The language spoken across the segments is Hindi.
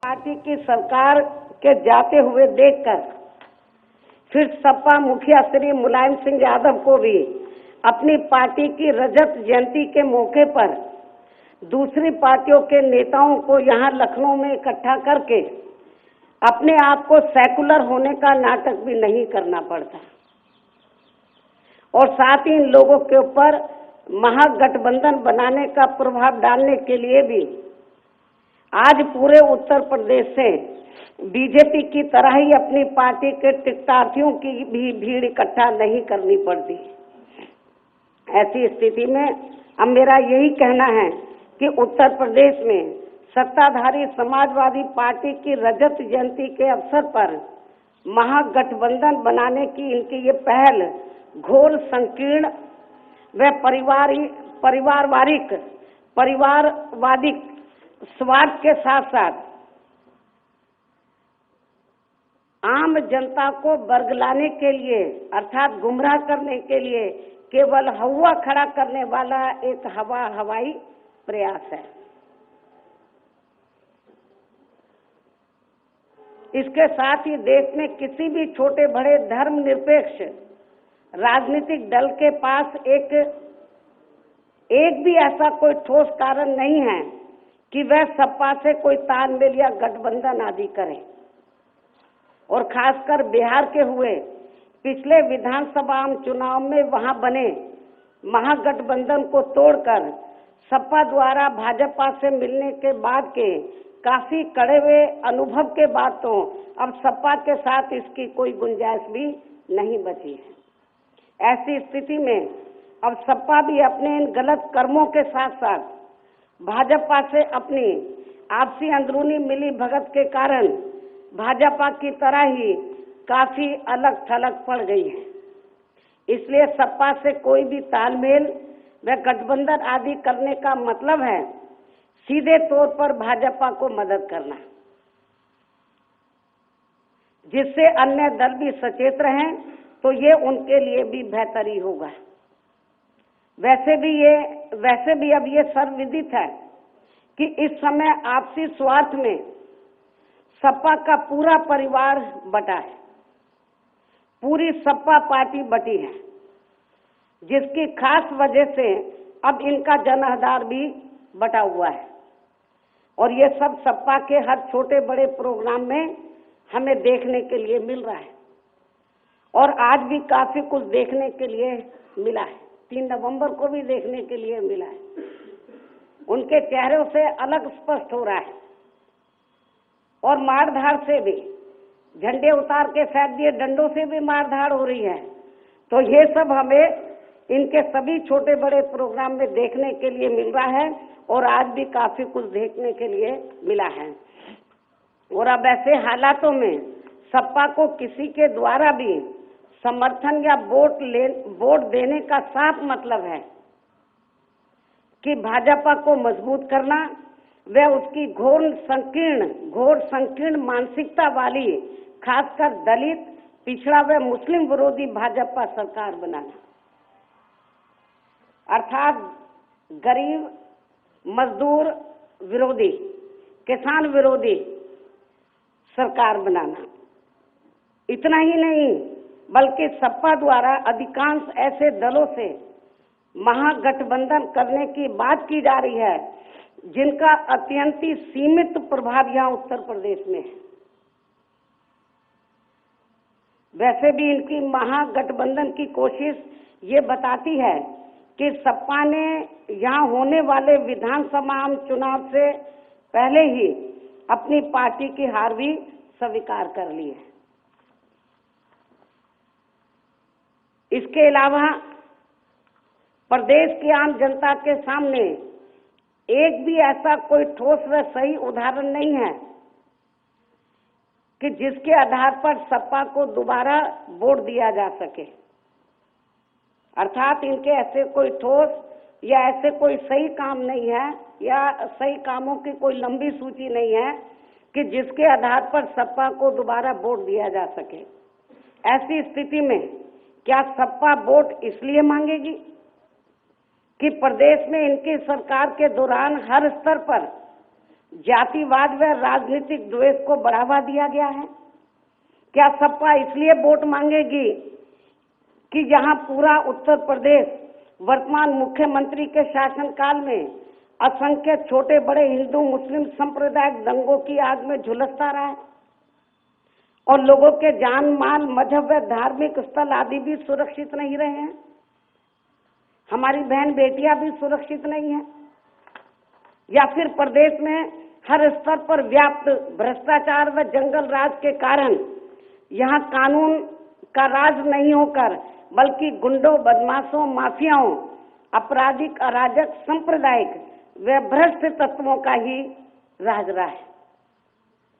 पार्टी की सरकार के जाते हुए देखकर फिर सपा मुखिया श्री मुलायम सिंह यादव को भी अपनी पार्टी की रजत जयंती के मौके पर दूसरी पार्टियों के नेताओं को यहाँ लखनऊ में इकट्ठा करके अपने आप को सेकुलर होने का नाटक भी नहीं करना पड़ता और साथ ही इन लोगों के ऊपर महागठबंधन बनाने का प्रभाव डालने के लिए भी आज पूरे उत्तर प्रदेश से बीजेपी की तरह ही अपनी पार्टी के टिकटार्थियों की भी भीड़ इकट्ठा नहीं करनी पड़ती। ऐसी स्थिति में अब मेरा यही कहना है कि उत्तर प्रदेश में सत्ताधारी समाजवादी पार्टी की रजत जयंती के अवसर पर महागठबंधन बनाने की इनकी ये पहल घोर संकीर्ण व परिवारवादी स्वार्थ के साथ साथ आम जनता को बरगलाने के लिए अर्थात गुमराह करने के लिए केवल हवा खड़ा करने वाला एक हवाई प्रयास है। इसके साथ ही देश में किसी भी छोटे बड़े धर्मनिरपेक्ष राजनीतिक दल के पास एक भी ऐसा कोई ठोस कारण नहीं है कि वह सपा से कोई तालमेल या गठबंधन आदि करे और खासकर बिहार के हुए पिछले विधानसभा चुनाव में वहां बने महागठबंधन को तोड़कर सपा द्वारा भाजपा से मिलने के बाद के काफी कड़े हुए अनुभव के बाद तो अब सपा के साथ इसकी कोई गुंजाइश भी नहीं बची है। ऐसी स्थिति में अब सपा भी अपने इन गलत कर्मों के साथ साथ भाजपा से अपनी आपसी अंदरूनी मिली भगत के कारण भाजपा की तरह ही काफी अलग थलग पड़ गई है। इसलिए सपा से कोई भी तालमेल व गठबंधन आदि करने का मतलब है सीधे तौर पर भाजपा को मदद करना, जिससे अन्य दल भी सचेत रहें तो ये उनके लिए भी बेहतर ही होगा। वैसे भी अब ये सर्वविदित है कि इस समय आपसी स्वार्थ में सपा का पूरा परिवार बटा है, पूरी सपा पार्टी बटी है, जिसकी खास वजह से अब इनका जनाधार भी बटा हुआ है और ये सब सपा के हर छोटे बड़े प्रोग्राम में हमें देखने के लिए मिल रहा है और आज भी काफी कुछ देखने के लिए मिला है। 3 नवंबर को भी देखने के लिए मिला है। उनके चेहरों से अलग स्पष्ट हो रहा है और मारधाड़ से भी, झंडे उतार के फेंक दिए डंडों से भी मारधाड़ हो रही है। तो ये सब हमें इनके सभी छोटे बड़े प्रोग्राम में देखने के लिए मिल रहा है और आज भी काफी कुछ देखने के लिए मिला है। और अब ऐसे हालातों में सपा को किसी के द्वारा भी समर्थन या वोट देने का साफ मतलब है कि भाजपा को मजबूत करना व उसकी घोर संकीर्ण मानसिकता वाली खासकर दलित, पिछड़ा व मुस्लिम विरोधी भाजपा सरकार बनाना, अर्थात गरीब, मजदूर विरोधी, किसान विरोधी सरकार बनाना। इतना ही नहीं बल्कि सपा द्वारा अधिकांश ऐसे दलों से महागठबंधन करने की बात की जा रही है जिनका अत्यंत ही सीमित प्रभाव यहाँ उत्तर प्रदेश में है। वैसे भी इनकी महागठबंधन की कोशिश ये बताती है कि सपा ने यहाँ होने वाले विधानसभा चुनाव से पहले ही अपनी पार्टी की हार भी स्वीकार कर ली है। इसके अलावा प्रदेश की आम जनता के सामने एक भी ऐसा कोई ठोस व सही उदाहरण नहीं है कि जिसके आधार पर सपा को दोबारा वोट दिया जा सके, अर्थात इनके ऐसे कोई ठोस या ऐसे कोई सही काम नहीं है या सही कामों की कोई लंबी सूची नहीं है कि जिसके आधार पर सपा को दोबारा वोट दिया जा सके। ऐसी स्थिति में क्या सपा वोट इसलिए मांगेगी कि प्रदेश में इनकी सरकार के दौरान हर स्तर पर जातिवाद व राजनीतिक द्वेष को बढ़ावा दिया गया है? क्या सपा इसलिए वोट मांगेगी कि जहां पूरा उत्तर प्रदेश वर्तमान मुख्यमंत्री के शासनकाल में असंख्य छोटे बड़े हिंदू मुस्लिम सांप्रदायिक दंगों की आग में झुलसता रहा है और लोगों के जान माल मजहब व धार्मिक स्थल आदि भी सुरक्षित नहीं रहे हैं, हमारी बहन बेटियां भी सुरक्षित नहीं है, या फिर प्रदेश में हर स्तर पर व्याप्त भ्रष्टाचार व जंगल राज के कारण यहाँ कानून का राज नहीं होकर बल्कि गुंडों बदमाशों माफियाओं आपराधिक अराजक सांप्रदायिक व भ्रष्ट तत्वों का ही राज रहा है,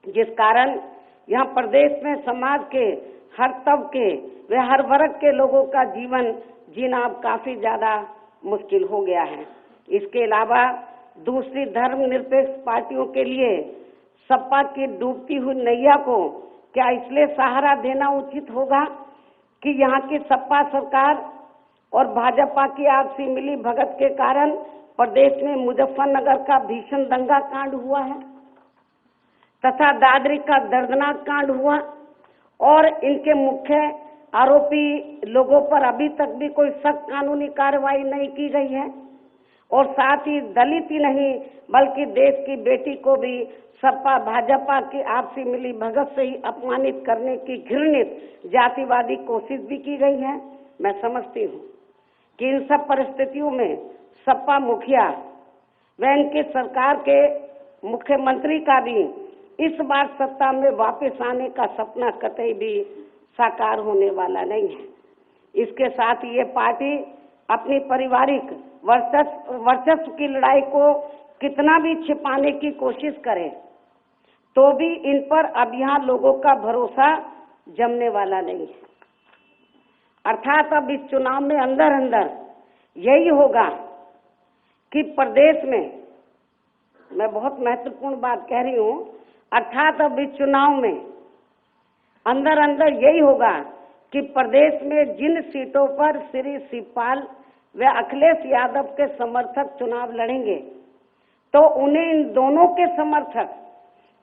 जिस कारण यहाँ प्रदेश में समाज के हर तबके व हर वर्ग के लोगों का जीवन जीना अब काफी ज्यादा मुश्किल हो गया है। इसके अलावा दूसरी धर्मनिरपेक्ष पार्टियों के लिए सपा की डूबती हुई नैया को क्या इसलिए सहारा देना उचित होगा कि यहाँ की सपा सरकार और भाजपा की आपसी मिली भगत के कारण प्रदेश में मुजफ्फरनगर का भीषण दंगा कांड हुआ है तथा दादरी का दर्दनाक कांड हुआ और इनके मुख्य आरोपी लोगों पर अभी तक भी कोई सख्त कानूनी कार्रवाई नहीं की गई है और साथ ही दलित ही नहीं बल्कि देश की बेटी को भी सपा भाजपा की आपसी मिली भगत से ही अपमानित करने की घृणित जातिवादी कोशिश भी की गई है। मैं समझती हूँ कि इन सब परिस्थितियों में सपा मुखिया व इनकी सरकार के मुख्यमंत्री का भी इस बार सत्ता में वापस आने का सपना कतई भी साकार होने वाला नहीं है। इसके साथ ये पार्टी अपनी पारिवारिक वर्चस्व की लड़ाई को कितना भी छिपाने की कोशिश करे तो भी इन पर अब यहाँ लोगों का भरोसा जमने वाला नहीं है। अर्थात अब इस चुनाव में अंदर अंदर यही होगा कि प्रदेश में, मैं बहुत महत्वपूर्ण बात कह रही हूँ, अर्थात अब इस चुनाव में अंदर अंदर यही होगा कि प्रदेश में जिन सीटों पर श्री शिवपाल व अखिलेश यादव के समर्थक चुनाव लड़ेंगे तो उन्हें इन दोनों के समर्थक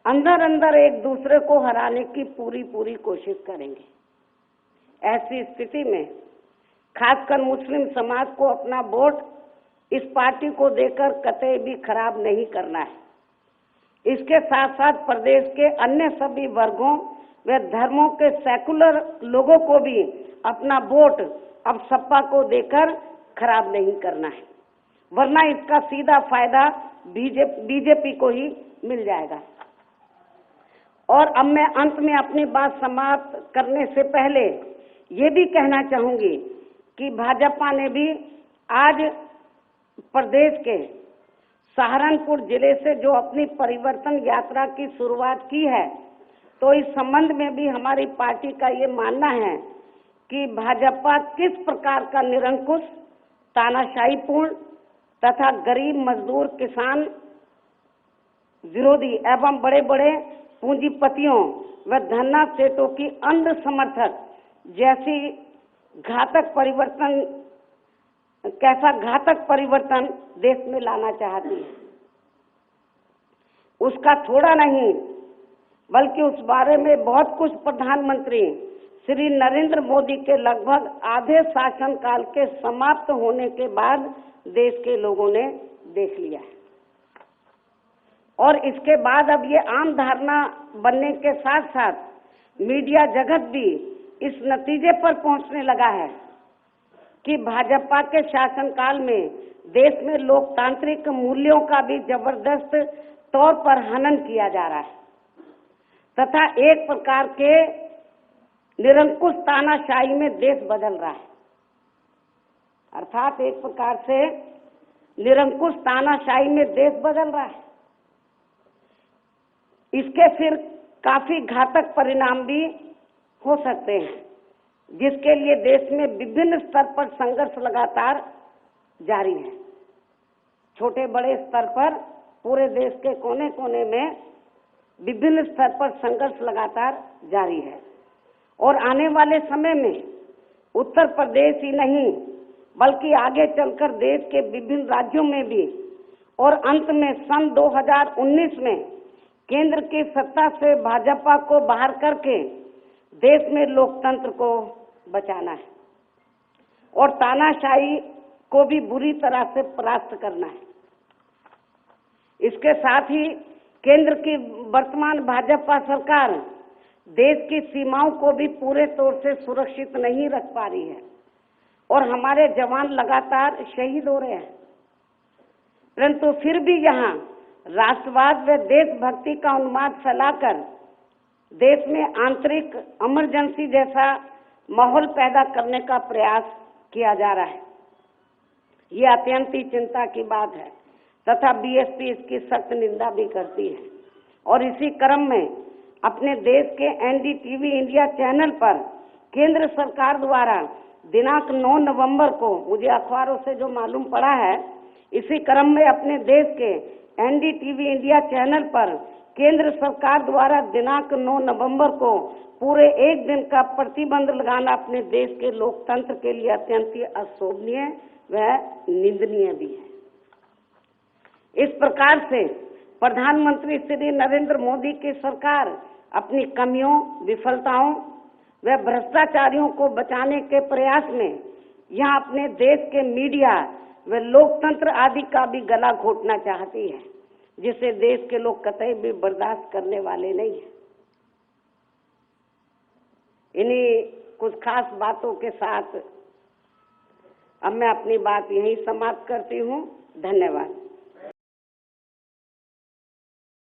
अंदर अंदर एक दूसरे को हराने की पूरी कोशिश करेंगे। ऐसी स्थिति में खासकर मुस्लिम समाज को अपना वोट इस पार्टी को देकर कतई भी खराब नहीं करना है। इसके साथ साथ प्रदेश के अन्य सभी वर्गों व धर्मों के सेकुलर लोगों को भी अपना वोट अब सपा को देकर खराब नहीं करना है, वरना इसका सीधा फायदा बीजेपी को ही मिल जाएगा। और अब मैं अंत में अपनी बात समाप्त करने से पहले ये भी कहना चाहूंगी कि भाजपा ने भी आज प्रदेश के सहारनपुर जिले से जो अपनी परिवर्तन यात्रा की शुरुआत की है, तो इस संबंध में भी हमारी पार्टी का ये मानना है कि भाजपा किस प्रकार का निरंकुश तानाशाहीपूर्ण तथा गरीब मजदूर किसान विरोधी एवं बड़े बड़े पूंजीपतियों व धन्ना सेठों की अंध समर्थक जैसी कैसा घातक परिवर्तन देश में लाना चाहती है, उसका थोड़ा नहीं बल्कि उस बारे में बहुत कुछ प्रधानमंत्री श्री नरेंद्र मोदी के लगभग आधे शासनकाल के समाप्त होने के बाद देश के लोगों ने देख लिया है। और इसके बाद अब ये आम धारणा बनने के साथ साथ मीडिया जगत भी इस नतीजे पर पहुंचने लगा है कि भाजपा के शासनकाल में देश में लोकतांत्रिक मूल्यों का भी जबरदस्त तौर पर हनन किया जा रहा है तथा एक प्रकार के निरंकुश तानाशाही में देश बदल रहा है। अर्थात एक प्रकार से निरंकुश तानाशाही में देश बदल रहा है। इसके फिर काफी घातक परिणाम भी हो सकते हैं, जिसके लिए देश में विभिन्न स्तर पर संघर्ष लगातार जारी है। छोटे बड़े स्तर पर पूरे देश के कोने कोने में विभिन्न स्तर पर संघर्ष लगातार जारी है और आने वाले समय में उत्तर प्रदेश ही नहीं बल्कि आगे चलकर देश के विभिन्न राज्यों में भी और अंत में सन 2019 में केंद्र की सत्ता से भाजपा को बाहर करके देश में लोकतंत्र को बचाना है और तानाशाही को भी बुरी तरह से परास्त करना है। इसके साथ ही केंद्र की वर्तमान भाजपा सरकार देश की सीमाओं को भी पूरे तौर से सुरक्षित नहीं रख पा रही है और हमारे जवान लगातार शहीद हो रहे हैं। परंतु फिर भी यहाँ राष्ट्रवाद व देशभक्ति का उन्माद फैलाकर देश में आंतरिक इमरजेंसी जैसा माहौल पैदा करने का प्रयास किया जा रहा है। ये अत्यंत ही चिंता की बात है तथा बीएसपी इसकी सख्त निंदा भी करती है। और इसी क्रम में अपने देश के एनडीटीवी इंडिया चैनल पर केंद्र सरकार द्वारा दिनांक 9 नवंबर को, मुझे अखबारों से जो मालूम पड़ा है, इसी क्रम में अपने देश के एनडीटीवी इंडिया चैनल पर केंद्र सरकार द्वारा दिनांक 9 नवंबर को पूरे एक दिन का प्रतिबंध लगाना अपने देश के लोकतंत्र के लिए अत्यंत ही अशोभनीय व निंदनीय भी है। इस प्रकार से प्रधानमंत्री श्री नरेंद्र मोदी की सरकार अपनी कमियों, विफलताओं व भ्रष्टाचारियों को बचाने के प्रयास में यहाँ अपने देश के मीडिया व लोकतंत्र आदि का भी गला घोटना चाहती है, जिसे देश के लोग कतई भी बर्दाश्त करने वाले नहीं हैं। इन्हीं कुछ खास बातों के साथ अब मैं अपनी बात यहीं समाप्त करती हूँ। धन्यवाद।